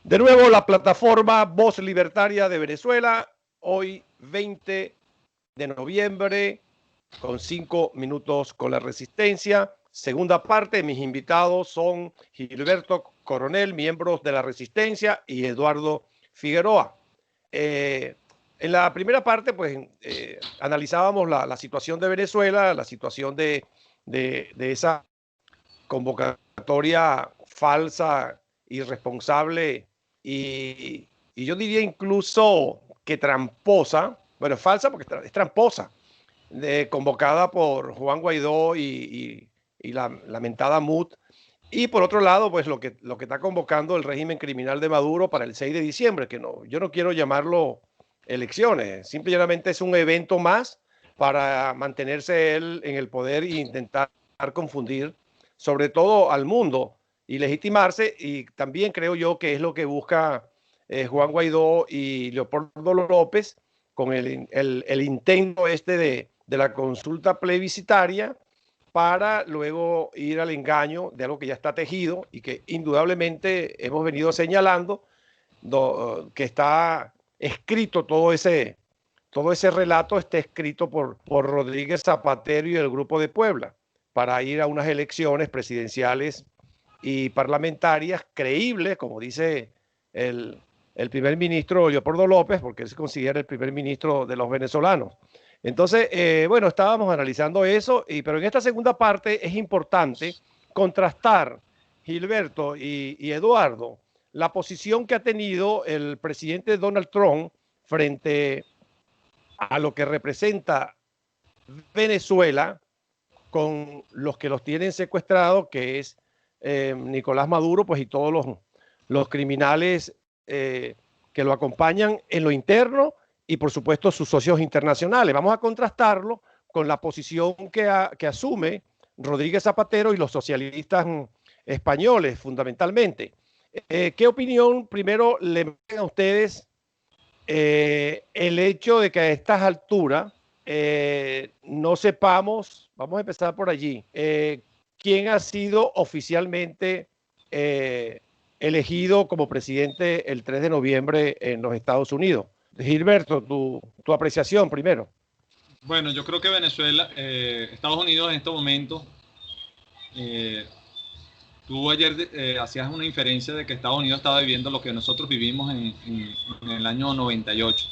De nuevo, la plataforma Voz Libertaria de Venezuela, hoy 20 de noviembre, con 5 minutos con la resistencia. Segunda parte, mis invitados son Gilberto Coronel, miembros de la resistencia, y Eduardo Figueroa. En la primera parte, pues, analizábamos la situación de Venezuela, la situación de esa convocatoria falsa, irresponsable y yo diría incluso que tramposa, bueno, falsa porque es tramposa, convocada por Juan Guaidó y la lamentada MUD. Y por otro lado, pues lo que está convocando el régimen criminal de Maduro para el 6 de diciembre, que no, yo no quiero llamarlo elecciones, simplemente es un evento más para mantenerse él en el poder e intentar confundir sobre todo al mundo y legitimarse, y también creo yo que es lo que busca Juan Guaidó y Leopoldo López con el intento este de la consulta plebiscitaria para luego ir al engaño de algo que ya está tejido y que indudablemente hemos venido señalando, que está escrito todo ese relato está escrito por Rodríguez Zapatero y el Grupo de Puebla para ir a unas elecciones presidenciales y parlamentarias creíbles, como dice el primer ministro Leopoldo López, porque él se considera el primer ministro de los venezolanos. Entonces, bueno, estábamos analizando eso, pero en esta segunda parte es importante contrastar, Gilberto y Eduardo, la posición que ha tenido el presidente Donald Trump frente a lo que representa Venezuela con los que los tienen secuestrados, que es Nicolás Maduro, pues y todos los criminales que lo acompañan en lo interno y por supuesto sus socios internacionales. Vamos a contrastarlo con la posición que asume Rodríguez Zapatero y los socialistas españoles, fundamentalmente. ¿Qué opinión primero le dan a ustedes el hecho de que a estas alturas no sepamos, vamos a empezar por allí, quién ha sido oficialmente elegido como presidente el 3 de noviembre en los Estados Unidos? Gilberto, tu apreciación primero. Bueno, yo creo que Venezuela, Estados Unidos en este momento, tú ayer hacías una inferencia de que Estados Unidos estaba viviendo lo que nosotros vivimos en el año 98.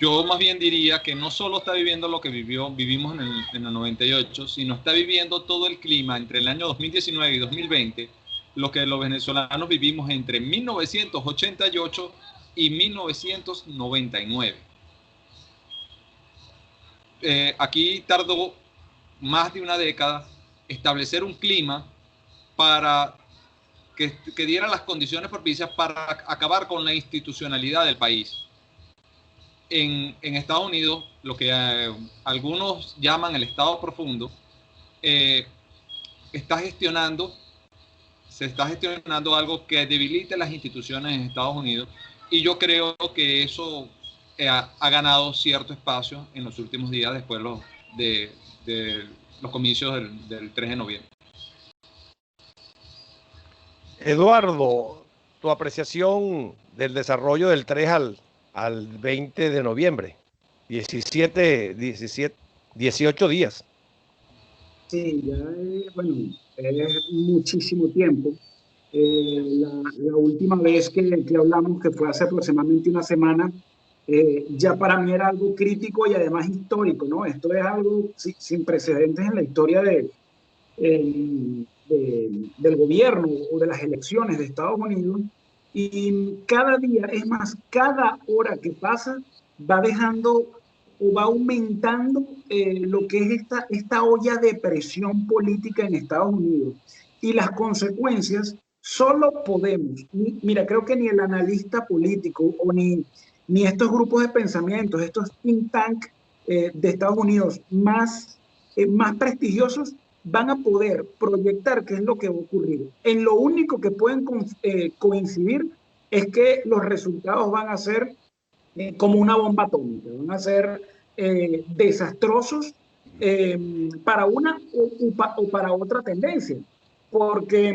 Yo más bien diría que no solo está viviendo lo que vivimos en el 98, sino está viviendo todo el clima entre el año 2019 y 2020, lo que los venezolanos vivimos entre 1988 y 1999. Aquí tardó más de una década establecer un clima para que diera las condiciones propicias para acabar con la institucionalidad del país. En Estados Unidos, lo que algunos llaman el Estado profundo, se está gestionando algo que debilite las instituciones en Estados Unidos, y yo creo que eso ha ganado cierto espacio en los últimos días después de los comicios del 3 de noviembre. Eduardo, tu apreciación del desarrollo del 3 al 20 de noviembre, 18 días. Sí, ya bueno, es muchísimo tiempo. La última vez que hablamos, que fue hace aproximadamente una semana, ya para mí era algo crítico y además histórico, ¿no? Esto es algo sin precedentes en la historia del gobierno o de las elecciones de Estados Unidos. Y cada día, es más, cada hora que pasa va dejando o va aumentando lo que es esta olla de presión política en Estados Unidos. Y las consecuencias solo podemos, mira, creo que ni el analista político o ni estos grupos de pensamientos, estos think tank de Estados Unidos más prestigiosos, van a poder proyectar qué es lo que va a ocurrir. En lo único que pueden coincidir es que los resultados van a ser como una bomba atómica, van a ser desastrosos para una o para otra tendencia, porque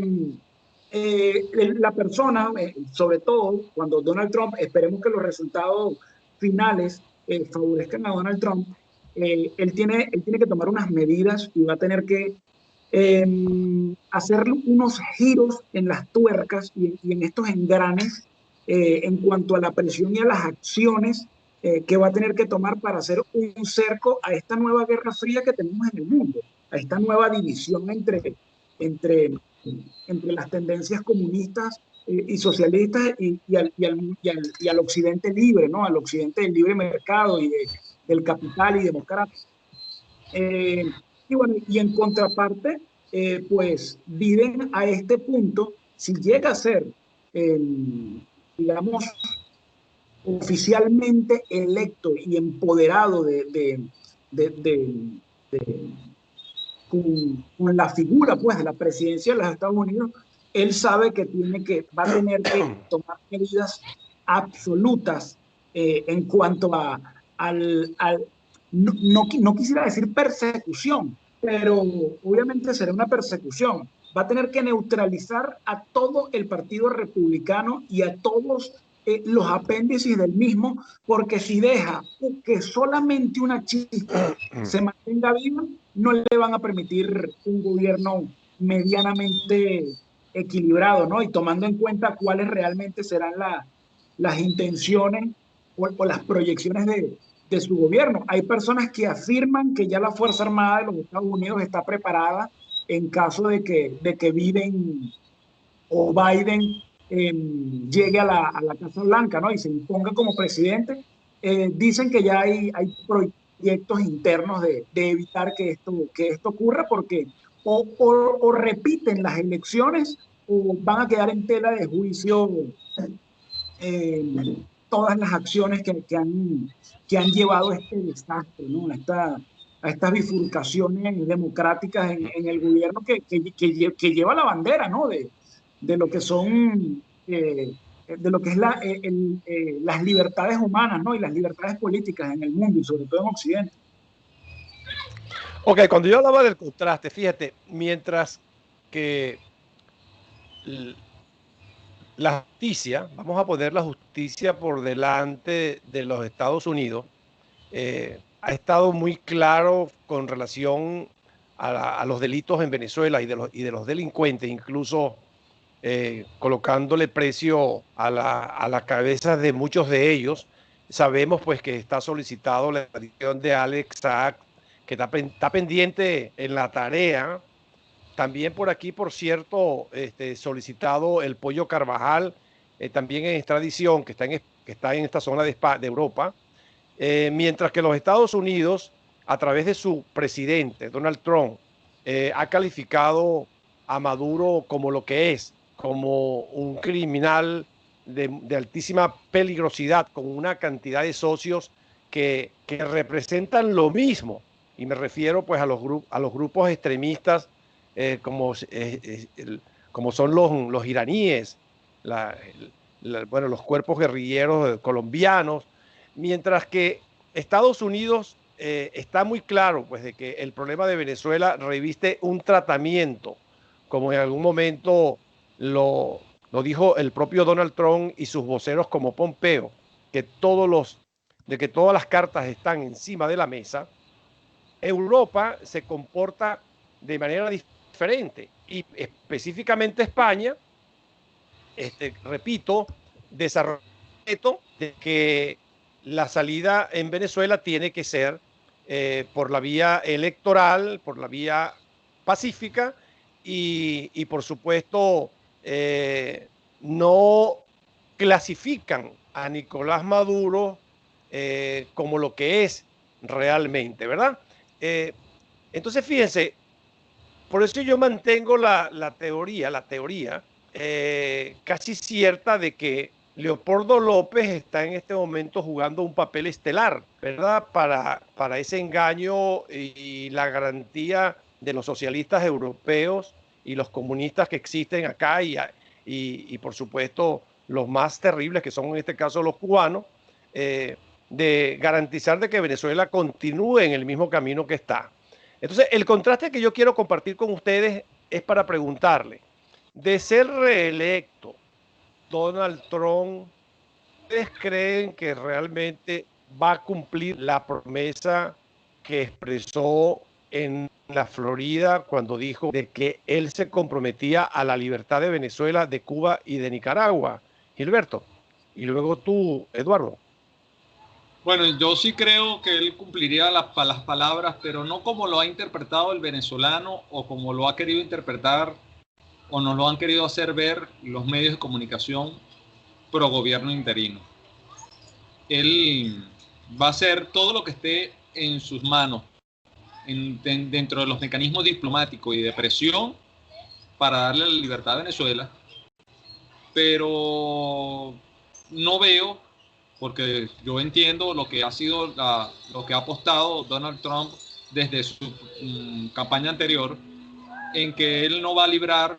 la persona, sobre todo cuando Donald Trump, esperemos que los resultados finales favorezcan a Donald Trump, él tiene que tomar unas medidas y va a tener que hacer unos giros en las tuercas y en estos engranes en cuanto a la presión y a las acciones que va a tener que tomar para hacer un cerco a esta nueva guerra fría que tenemos en el mundo, a esta nueva división entre, entre las tendencias comunistas y socialistas y al occidente libre, ¿no? Al occidente del libre mercado del capital y democrático. Y bueno, y en contraparte, pues Biden a este punto, si llega a ser, digamos, oficialmente electo y empoderado de con la figura pues de la presidencia de los Estados Unidos, él sabe que va a tener que tomar medidas absolutas en cuanto no quisiera decir persecución, pero obviamente será una persecución. Va a tener que neutralizar a todo el Partido Republicano y a todos los apéndices del mismo, porque si deja que solamente una chispa se mantenga viva, no le van a permitir un gobierno medianamente equilibrado, ¿no? Y tomando en cuenta cuáles realmente serán las intenciones o las proyecciones de su gobierno. Hay personas que afirman que ya la Fuerza Armada de los Estados Unidos está preparada en caso de que Biden o Biden llegue a la Casa Blanca, ¿no? Y se imponga como presidente. Dicen que ya hay proyectos internos de evitar que esto ocurra porque o repiten las elecciones o van a quedar en tela de juicio todas las acciones que han llevado a este desastre, ¿no? A estas bifurcaciones democráticas en el gobierno que lleva la bandera, ¿no? De lo que son, de lo que es las libertades humanas, ¿no? Y las libertades políticas en el mundo y sobre todo en Occidente. Ok, cuando yo hablaba del contraste, fíjate, mientras que la justicia, vamos a poner la justicia por delante de los Estados Unidos, ha estado muy claro con relación a los delitos en Venezuela y de los delincuentes, incluso colocándole precio a la cabeza de muchos de ellos. Sabemos pues que está solicitado la extradición de Alex Saab, que está pendiente en la tarea. También por aquí, por cierto, solicitado el Pollo Carvajal, también en extradición, que está en esta zona de Europa, mientras que los Estados Unidos, a través de su presidente, Donald Trump, ha calificado a Maduro como lo que es, como un criminal de altísima peligrosidad, con una cantidad de socios que representan lo mismo. Y me refiero pues a los grupos extremistas como son los iraníes, bueno, los cuerpos guerrilleros colombianos, mientras que Estados Unidos está muy claro pues, de que el problema de Venezuela reviste un tratamiento, como en algún momento lo dijo el propio Donald Trump y sus voceros como Pompeo, que que todas las cartas están encima de la mesa. Europa se comporta de manera diferente y específicamente España, repito, desarrolló de que la salida en Venezuela tiene que ser por la vía electoral, por la vía pacífica y por supuesto no clasifican a Nicolás Maduro como lo que es realmente, ¿verdad? Entonces, fíjense, por eso yo mantengo la teoría casi cierta de que Leopoldo López está en este momento jugando un papel estelar, ¿verdad? Para ese engaño y la garantía de los socialistas europeos y los comunistas que existen acá y por supuesto los más terribles que son en este caso los cubanos, de garantizar de que Venezuela continúe en el mismo camino que está. Entonces, el contraste que yo quiero compartir con ustedes es para preguntarle, De ser reelecto Donald Trump, ¿ustedes creen que realmente va a cumplir la promesa que expresó en la Florida cuando dijo de que él se comprometía a la libertad de Venezuela, de Cuba y de Nicaragua? Gilberto, y luego tú, Eduardo. Bueno, yo sí creo que él cumpliría las palabras, pero no como lo ha interpretado el venezolano o como lo ha querido interpretar o nos lo han querido hacer ver los medios de comunicación pro gobierno interino. Él va a hacer todo lo que esté en sus manos dentro de los mecanismos diplomáticos y de presión para darle la libertad a Venezuela, pero no veo, porque yo entiendo lo que ha sido lo que ha apostado Donald Trump desde su campaña anterior, en que él no va a librar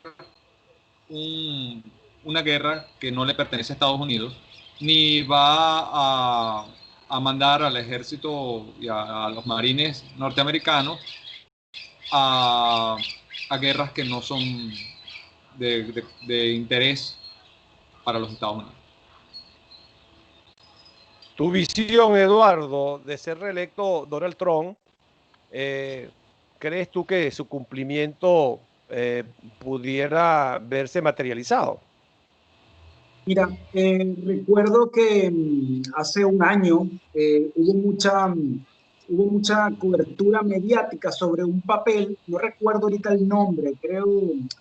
una guerra que no le pertenece a Estados Unidos, ni va a mandar al ejército y a los marines norteamericanos a guerras que no son de interés para los Estados Unidos. Tu visión, Eduardo, de ser reelecto Donald Trump, ¿crees tú que su cumplimiento pudiera verse materializado? Mira, recuerdo que hace un año hubo mucha cobertura mediática sobre un papel, no recuerdo ahorita el nombre,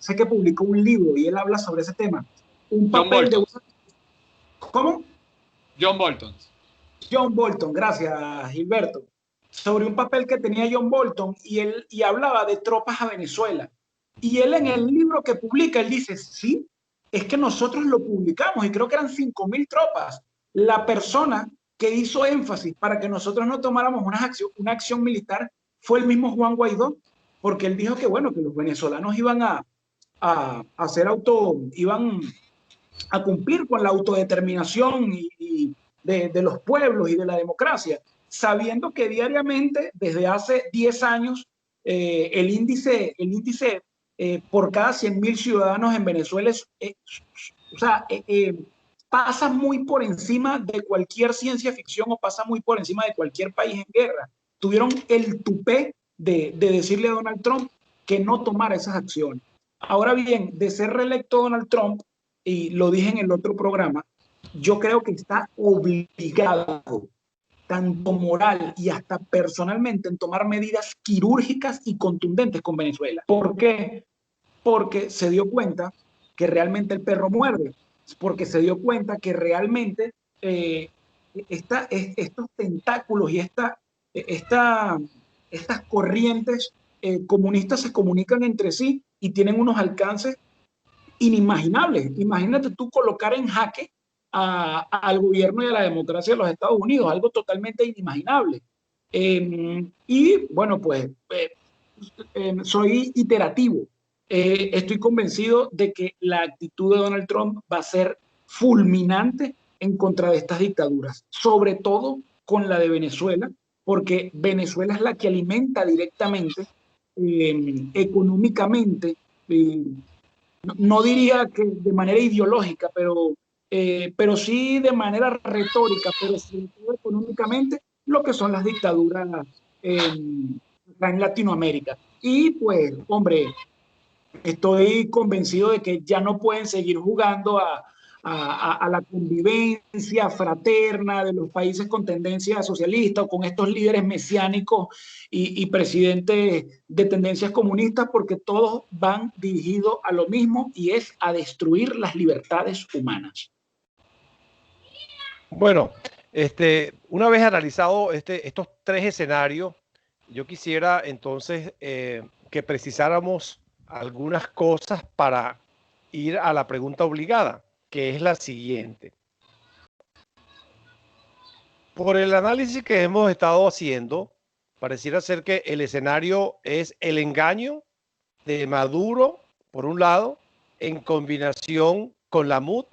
sé que publicó un libro y él habla sobre ese tema. Un papel de... ¿Cómo? John Bolton. John Bolton, gracias, Gilberto. Sobre un papel que tenía John Bolton y hablaba de tropas a Venezuela. Y él en el libro que publica, él dice, sí, es que nosotros lo publicamos y creo que eran 5.000 tropas. La persona que hizo énfasis para que nosotros no tomáramos una acción militar fue el mismo Juan Guaidó, porque él dijo que, bueno, que los venezolanos iban a cumplir con la autodeterminación de los pueblos y de la democracia, sabiendo que diariamente, desde hace 10 años, el índice por cada 100.000 ciudadanos en Venezuela pasa muy por encima de cualquier ciencia ficción o pasa muy por encima de cualquier país en guerra. Tuvieron el tupé de decirle a Donald Trump que no tomara esas acciones. Ahora bien, de ser reelecto Donald Trump, y lo dije en el otro programa, yo creo que está obligado, tanto moral y hasta personalmente, en tomar medidas quirúrgicas y contundentes con Venezuela. ¿Por qué? Porque se dio cuenta que realmente el perro muerde, porque se dio cuenta que realmente estos tentáculos y estas corrientes comunistas se comunican entre sí y tienen unos alcances inimaginables. Imagínate tú colocar en jaque al gobierno y a la democracia de los Estados Unidos, algo totalmente inimaginable. Y bueno, pues soy iterativo. Estoy convencido de que la actitud de Donald Trump va a ser fulminante en contra de estas dictaduras, sobre todo con la de Venezuela, porque Venezuela es la que alimenta directamente, económicamente, no diría que de manera ideológica, pero sí de manera retórica, pero sobre todo económicamente, lo que son las dictaduras acá en Latinoamérica. Y pues, hombre, estoy convencido de que ya no pueden seguir jugando a la convivencia fraterna de los países con tendencia socialista o con estos líderes mesiánicos y presidentes de tendencias comunistas, porque todos van dirigidos a lo mismo y es a destruir las libertades humanas. Bueno, una vez analizado estos tres escenarios, yo quisiera entonces que precisáramos algunas cosas para ir a la pregunta obligada, que es la siguiente. Por el análisis que hemos estado haciendo, pareciera ser que el escenario es el engaño de Maduro, por un lado, en combinación con la MUD,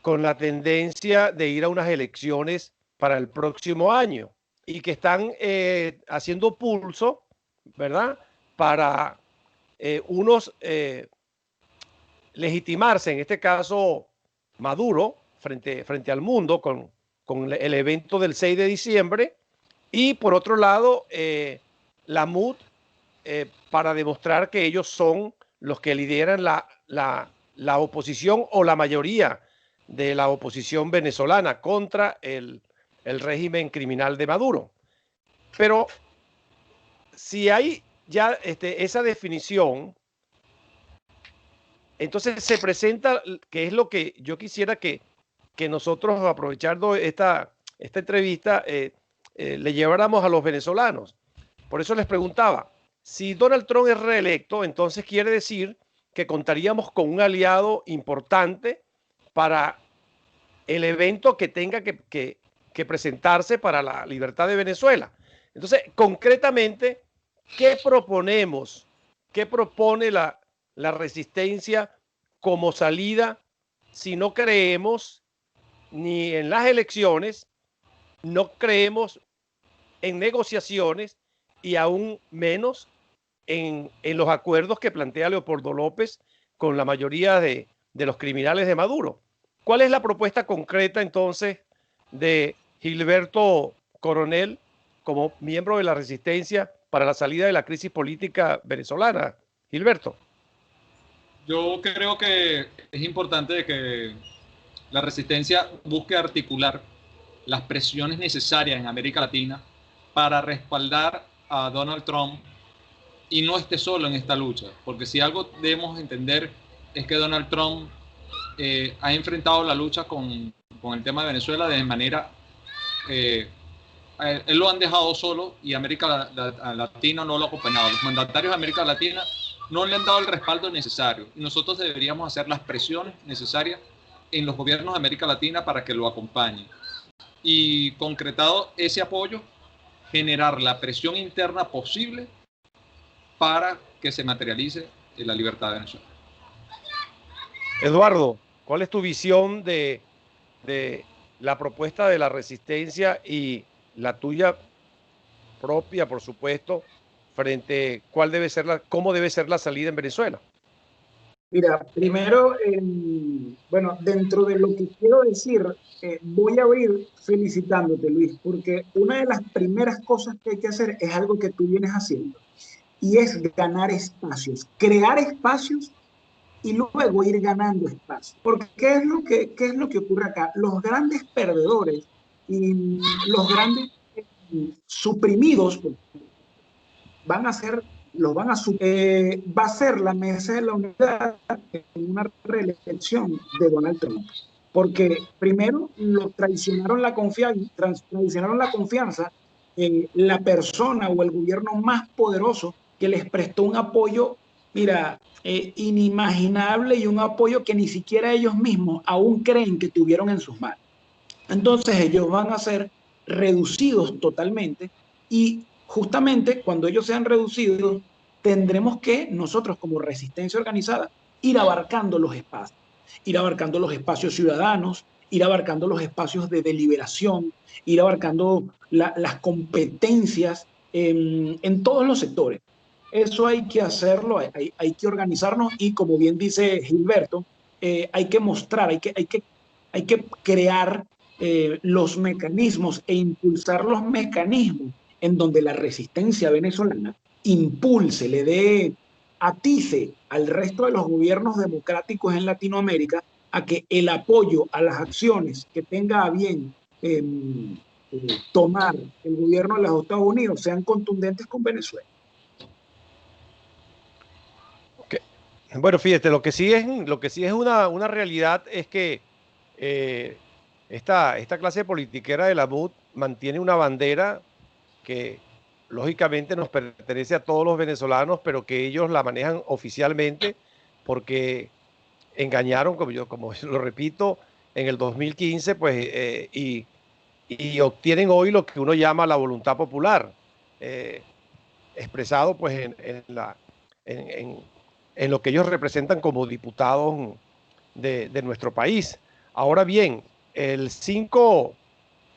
con la tendencia de ir a unas elecciones para el próximo año y que están haciendo pulso, ¿verdad? Para unos legitimarse, en este caso Maduro, frente al mundo con el evento del 6 de diciembre, y por otro lado, la MUD, para demostrar que ellos son los que lideran la oposición o la mayoría de la oposición venezolana contra el régimen criminal de Maduro. Pero si hay ya esa definición, entonces se presenta, que es lo que yo quisiera que nosotros, aprovechando esta entrevista, le lleváramos a los venezolanos. Por eso les preguntaba, si Donald Trump es reelecto, entonces quiere decir que contaríamos con un aliado importante para el evento que tenga que presentarse para la libertad de Venezuela. Entonces, concretamente, ¿qué proponemos? ¿Qué propone la resistencia como salida si no creemos ni en las elecciones, no creemos en negociaciones y aún menos en los acuerdos que plantea Leopoldo López con la mayoría de los criminales de Maduro? ¿Cuál es la propuesta concreta entonces de Gilberto Coronel como miembro de la resistencia para la salida de la crisis política venezolana? Gilberto. Yo creo que es importante que la resistencia busque articular las presiones necesarias en América Latina para respaldar a Donald Trump y no esté solo en esta lucha, porque si algo debemos entender es que Donald Trump ha enfrentado la lucha con el tema de Venezuela de manera, él lo han dejado solo y América Latina no lo ha acompañado. Los mandatarios de América Latina no le han dado el respaldo necesario y nosotros deberíamos hacer las presiones necesarias en los gobiernos de América Latina para que lo acompañen. Y concretado ese apoyo, generar la presión interna posible para que se materialice la libertad de Venezuela. Eduardo, ¿cuál es tu visión de la propuesta de la resistencia y la tuya propia, por supuesto, frente a cómo debe ser la salida en Venezuela? Mira, primero, bueno, dentro de lo que quiero decir, voy a abrir felicitándote, Luis, porque una de las primeras cosas que hay que hacer es algo que tú vienes haciendo, y es ganar espacios, crear espacios y luego ir ganando espacios. Porque ¿qué es lo que ocurre acá? Los grandes perdedores y los grandes suprimidos van a ser, va a ser la mesa de la unidad en una reelección de Donald Trump. Porque primero lo traicionaron la confianza en la persona o el gobierno más poderoso que les prestó un apoyo, mira, inimaginable, y un apoyo que ni siquiera ellos mismos aún creen que tuvieron en sus manos. Entonces ellos van a ser reducidos totalmente, y justamente cuando ellos sean reducidos, tendremos que nosotros como resistencia organizada ir abarcando los espacios ciudadanos, ir abarcando los espacios de deliberación, ir abarcando las competencias en todos los sectores. Eso hay que hacerlo, hay que organizarnos, y como bien dice Gilberto, hay que mostrar, hay que crear los mecanismos e impulsar los mecanismos en donde la resistencia venezolana impulse, le dé, atice al resto de los gobiernos democráticos en Latinoamérica a que el apoyo a las acciones que tenga a bien tomar el gobierno de los Estados Unidos sean contundentes con Venezuela. Okay. Bueno, fíjate, lo que sí es una realidad es que esta clase politiquera de la MUD mantiene una bandera que lógicamente nos pertenece a todos los venezolanos, pero que ellos la manejan oficialmente porque engañaron, como lo repito, en el 2015, pues, y obtienen hoy lo que uno llama la voluntad popular, expresado pues en lo que ellos representan como diputados de nuestro país. Ahora bien, el 5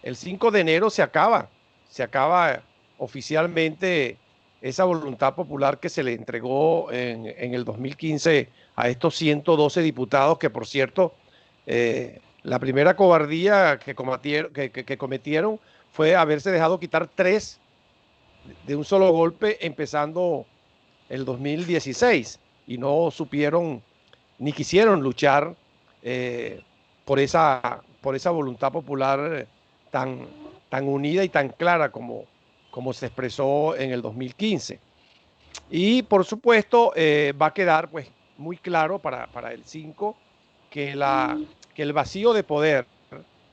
de enero se acaba oficialmente esa voluntad popular que se le entregó en el 2015 a estos 112 diputados que, por cierto, la primera cobardía que cometieron fue haberse dejado quitar 3 de un solo golpe empezando el 2016 y no supieron ni quisieron luchar por esa voluntad popular tan unida y tan clara como se expresó en el 2015. Y por supuesto va a quedar pues muy claro para el 5 que el vacío de poder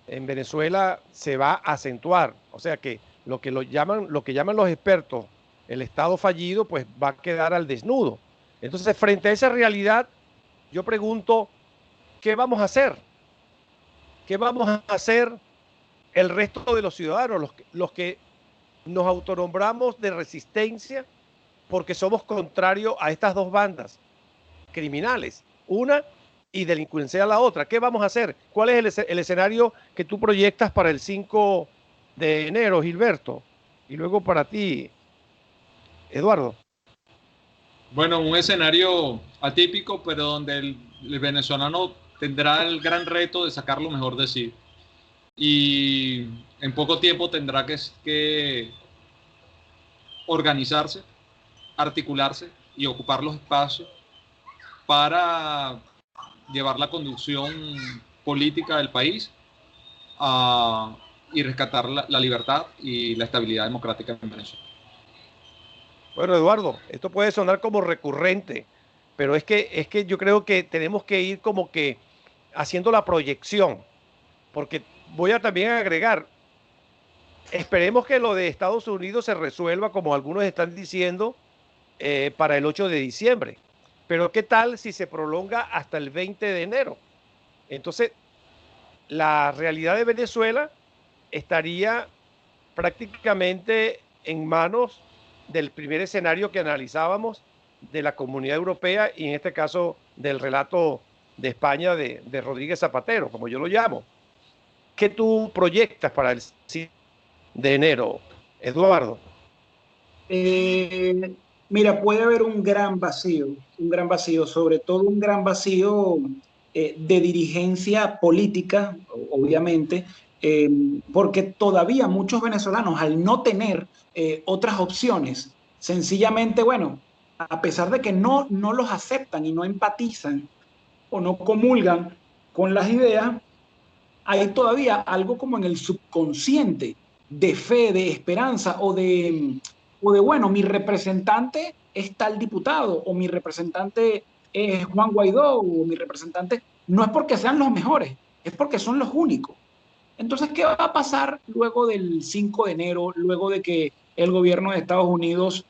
en Venezuela se va a acentuar. O sea que lo que llaman los expertos el Estado fallido, pues va a quedar al desnudo. Entonces, frente a esa realidad, yo pregunto, ¿qué vamos a hacer? ¿Qué vamos a hacer el resto de los ciudadanos, los que nos autonombramos de resistencia porque somos contrarios a estas dos bandas criminales, una y delincuencia a la otra? ¿Qué vamos a hacer? ¿Cuál es el escenario que tú proyectas para el 5 de enero, Gilberto? Y luego para ti, Eduardo. Bueno, un escenario atípico, pero donde el venezolano tendrá el gran reto de sacar lo mejor de sí. Y en poco tiempo tendrá que organizarse, articularse y ocupar los espacios para llevar la conducción política del país y rescatar la libertad y la estabilidad democrática en Venezuela. Bueno, Eduardo, esto puede sonar como recurrente, pero es que yo creo que tenemos que ir como que haciendo la proyección, porque voy a también agregar, esperemos que lo de Estados Unidos se resuelva, como algunos están diciendo, para el 8 de diciembre. Pero ¿qué tal si se prolonga hasta el 20 de enero? Entonces, la realidad de Venezuela estaría prácticamente en manos del primer escenario que analizábamos de la Comunidad Europea y en este caso del relato de España de Rodríguez Zapatero, como yo lo llamo. ¿Qué tú proyectas para el 5 de enero, Eduardo? Mira, puede haber un gran vacío, sobre todo un gran vacío de dirigencia política, obviamente, porque todavía muchos venezolanos, al no tener otras opciones, sencillamente, bueno, a pesar de que no los aceptan y no empatizan o no comulgan con las ideas, hay todavía algo como en el subconsciente de fe, de esperanza bueno, mi representante es tal diputado o mi representante es Juan Guaidó o mi representante, no es porque sean los mejores, es porque son los únicos. Entonces, ¿qué va a pasar luego del 5 de enero, luego de que el gobierno de Estados Unidos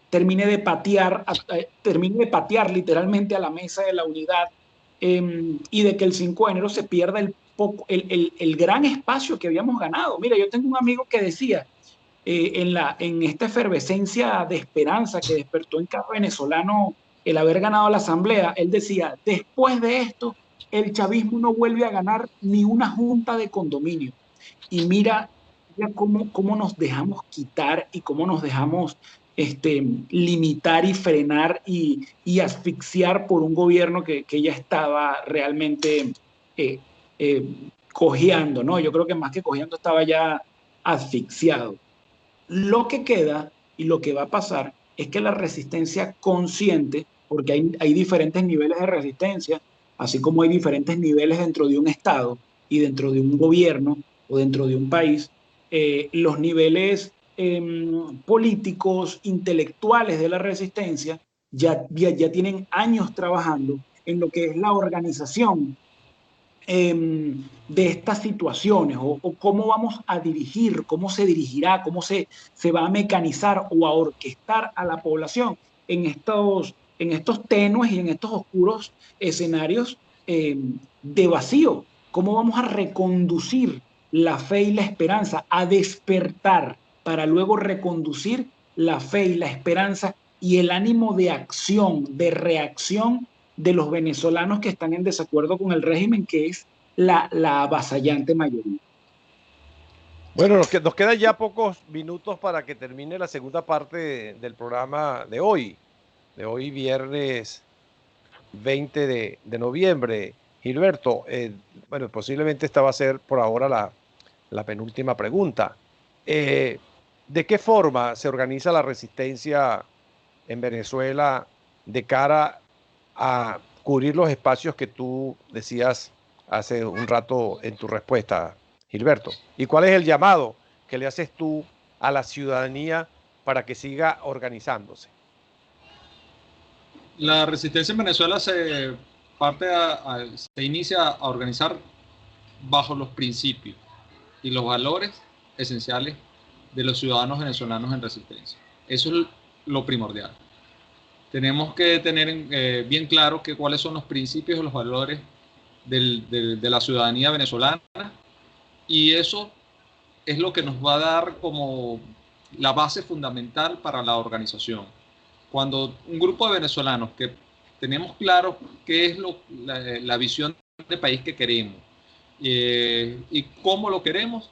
termine de patear literalmente a la mesa de la unidad y de que el 5 de enero se pierda el gran espacio que habíamos ganado? Mira, yo tengo un amigo que decía, en esta efervescencia de esperanza que despertó en cada venezolano el haber ganado la asamblea, él decía, después de esto, el chavismo no vuelve a ganar ni una junta de condominio. Y mira cómo nos dejamos quitar y cómo nos dejamos limitar y frenar y asfixiar por un gobierno que ya estaba realmente cojeando, ¿no? Yo creo que más que cojeando estaba ya asfixiado. Lo que queda y lo que va a pasar es que la resistencia consciente, porque hay diferentes niveles de resistencia, así como hay diferentes niveles dentro de un Estado y dentro de un gobierno o dentro de un país, los niveles políticos, intelectuales de la resistencia ya tienen años trabajando en lo que es la organización de estas situaciones o cómo vamos a dirigir, cómo se dirigirá, cómo se va a mecanizar o a orquestar a la población en estos tenues y en estos oscuros escenarios de vacío. ¿Cómo vamos a reconducir la fe y la esperanza, a despertar para luego reconducir la fe y la esperanza y el ánimo de acción, de reacción de los venezolanos que están en desacuerdo con el régimen, que es la avasallante mayoría? Bueno, nos quedan ya pocos minutos para que termine la segunda parte del programa de hoy viernes 20 de noviembre. Gilberto, bueno, posiblemente esta va a ser por ahora la penúltima pregunta. ¿De qué forma se organiza la resistencia en Venezuela de cara a cubrir los espacios que tú decías hace un rato en tu respuesta, Gilberto? ¿Y cuál es el llamado que le haces tú a la ciudadanía para que siga organizándose? La resistencia en Venezuela se inicia a organizar bajo los principios y los valores esenciales de los ciudadanos venezolanos en resistencia. Eso es lo primordial. Tenemos que tener bien claro cuáles son los principios y los valores de la ciudadanía venezolana, y eso es lo que nos va a dar como la base fundamental para la organización. Cuando un grupo de venezolanos que tenemos claro qué es la visión de país que queremos y cómo lo queremos,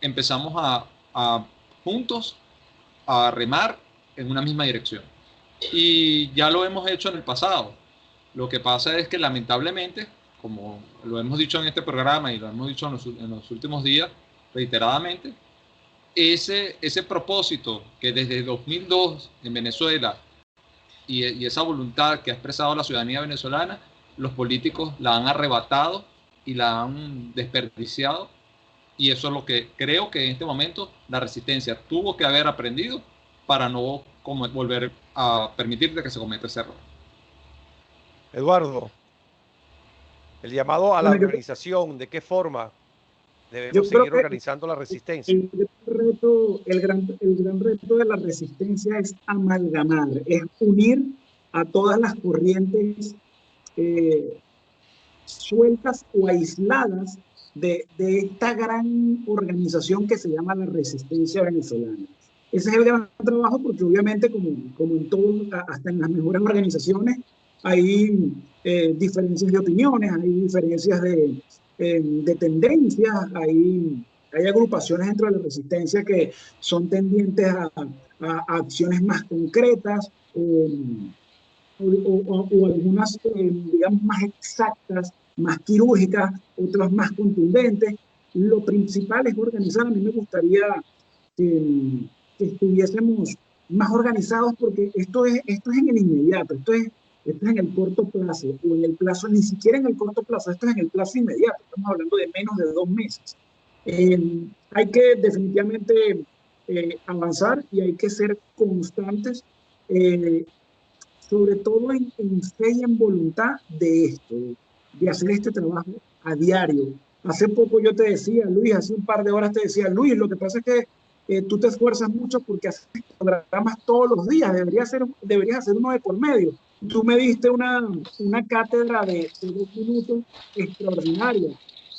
empezamos a juntos a remar en una misma dirección. Y ya lo hemos hecho en el pasado. Lo que pasa es que lamentablemente, como lo hemos dicho en este programa y lo hemos dicho en los últimos días reiteradamente, ese propósito que desde 2002 en Venezuela y esa voluntad que ha expresado la ciudadanía venezolana, los políticos la han arrebatado y la han desperdiciado, y eso es lo que creo que en este momento la resistencia tuvo que haber aprendido para no volver a permitir que se cometa ese error. Eduardo, el llamado a la organización, ¿de qué forma debemos seguir organizando la resistencia? El gran reto de la resistencia es amalgamar, es unir a todas las corrientes sueltas o aisladas de esta gran organización que se llama la resistencia venezolana. Ese es el gran trabajo, porque obviamente, como en todo, hasta en las mejores organizaciones, hay diferencias de opiniones, hay diferencias de tendencias, hay agrupaciones dentro de la resistencia que son tendientes a acciones más concretas o algunas, digamos, más exactas, más quirúrgicas, otras más contundentes. Lo principal es organizar. A mí me gustaría que estuviésemos más organizados, porque esto es en el inmediato, esto es en el corto plazo, o en el plazo, ni siquiera en el corto plazo, esto es en el plazo inmediato, estamos hablando de menos de 2 meses. Hay que definitivamente avanzar, y hay que ser constantes, sobre todo en fe y en voluntad de esto, de hacer este trabajo a diario. Hace poco yo te decía, Luis, hace un par de horas te decía, Luis, lo que pasa es que tú te esfuerzas mucho porque haces programas todos los días, deberías hacer uno de por medio. Tú me diste una cátedra de 2 minutos extraordinaria,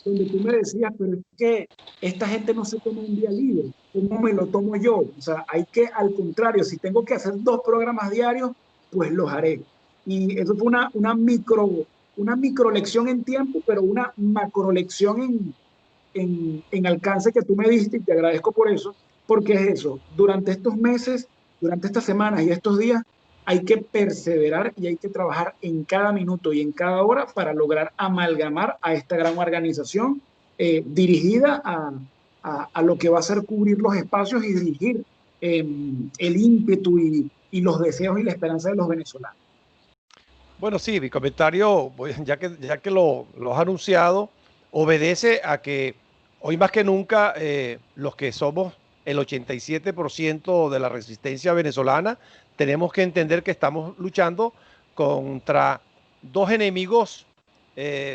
donde tú me decías, pero es que esta gente no se toma un día libre, ¿cómo me lo tomo yo? O sea, hay que, al contrario, si tengo que hacer 2 programas diarios, pues los haré. Y eso fue una micro lección en tiempo, pero una macro lección en alcance que tú me diste, y te agradezco por eso, porque es eso, durante estos meses, durante estas semanas y estos días, hay que perseverar y hay que trabajar en cada minuto y en cada hora para lograr amalgamar a esta gran organización dirigida a lo que va a ser cubrir los espacios y dirigir el ímpetu y los deseos y la esperanza de los venezolanos. Bueno, sí, mi comentario, ya que lo has anunciado, obedece a que hoy más que nunca los que somos el 87% de la resistencia venezolana tenemos que entender que estamos luchando contra 2 enemigos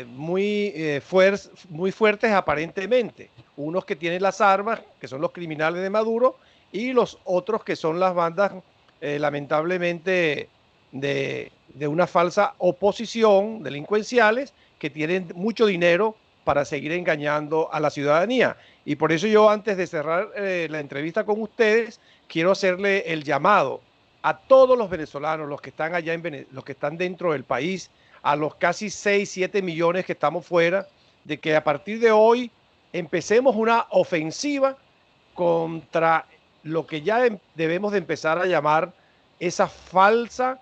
muy fuertes aparentemente. Unos que tienen las armas, que son los criminales de Maduro, y los otros que son las bandas lamentablemente de una falsa oposición, delincuenciales, que tienen mucho dinero para seguir engañando a la ciudadanía. Y por eso yo, antes de cerrar la entrevista con ustedes, quiero hacerle el llamado a todos los venezolanos, los que están allá los que están dentro del país, a los casi 6, 7 millones que estamos fuera, de que a partir de hoy empecemos una ofensiva contra lo que ya debemos de empezar a llamar esa falsa,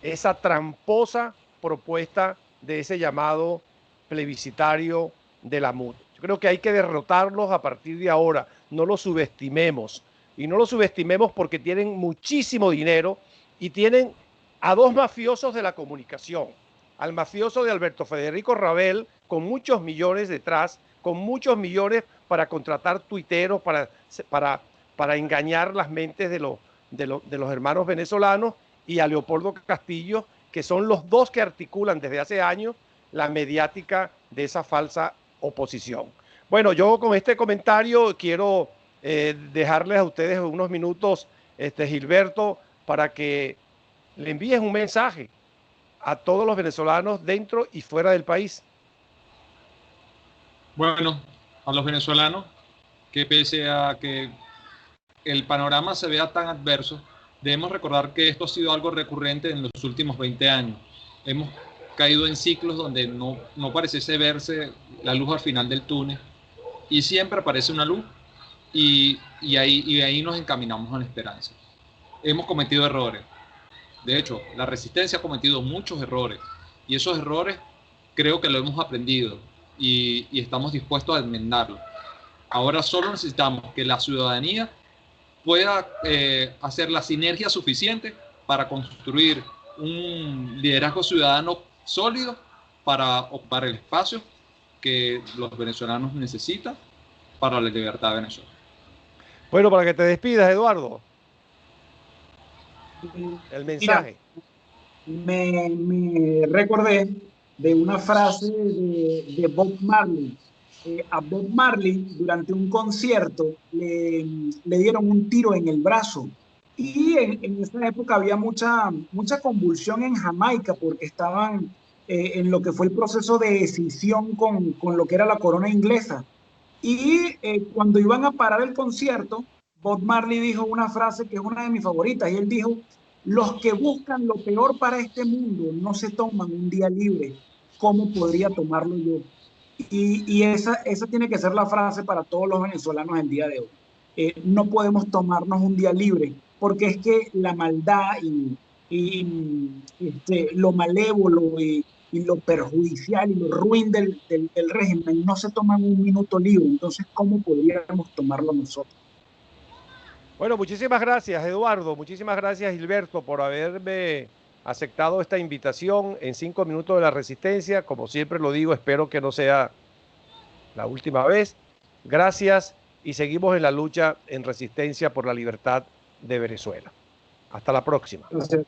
esa tramposa propuesta de ese llamado plebiscitario de la MUD. Yo creo que hay que derrotarlos a partir de ahora. No los subestimemos. Y no los subestimemos porque tienen muchísimo dinero y tienen a dos mafiosos de la comunicación. Al mafioso de Alberto Federico Rabel, con muchos millones detrás, con muchos millones para contratar tuiteros, para engañar las mentes de los hermanos venezolanos, y a Leopoldo Castillo, que son los dos que articulan desde hace años la mediática de esa falsa oposición. Bueno, yo con este comentario quiero dejarles a ustedes unos minutos, Gilberto, para que le envíes un mensaje a todos los venezolanos dentro y fuera del país. Bueno, a los venezolanos, que pese a que el panorama se vea tan adverso, debemos recordar que esto ha sido algo recurrente en los últimos 20 años. Hemos caído en ciclos donde no pareciese verse la luz al final del túnel, y siempre aparece una luz, y ahí nos encaminamos a la esperanza. Hemos cometido errores. De hecho, la resistencia ha cometido muchos errores, y esos errores creo que lo hemos aprendido y estamos dispuestos a enmendarlo. Ahora solo necesitamos que la ciudadanía pueda hacer la sinergia suficiente para construir un liderazgo ciudadano sólido para ocupar el espacio que los venezolanos necesitan para la libertad de Venezuela. Bueno, para que te despidas, Eduardo, el mensaje. Mira, me recordé de una frase de Bob Marley. A Bob Marley, durante un concierto, le dieron un tiro en el brazo. Y en esa época había mucha convulsión en Jamaica porque estaban en lo que fue el proceso de escisión con lo que era la corona inglesa. Y cuando iban a parar el concierto, Bob Marley dijo una frase que es una de mis favoritas, y él dijo: los que buscan lo peor para este mundo no se toman un día libre. ¿Cómo podría tomarlo yo? Y esa tiene que ser la frase para todos los venezolanos el día de hoy. No podemos tomarnos un día libre, porque es que la maldad lo malévolo y lo perjudicial y lo ruin del régimen no se toman un minuto libre. Entonces, ¿cómo podríamos tomarlo nosotros? Bueno, muchísimas gracias, Eduardo. Muchísimas gracias, Gilberto, por haberme aceptado esta invitación en 5 minutos de la resistencia. Como siempre lo digo, espero que no sea la última vez. Gracias, y seguimos en la lucha en resistencia por la libertad de Venezuela. Hasta la próxima. Gracias.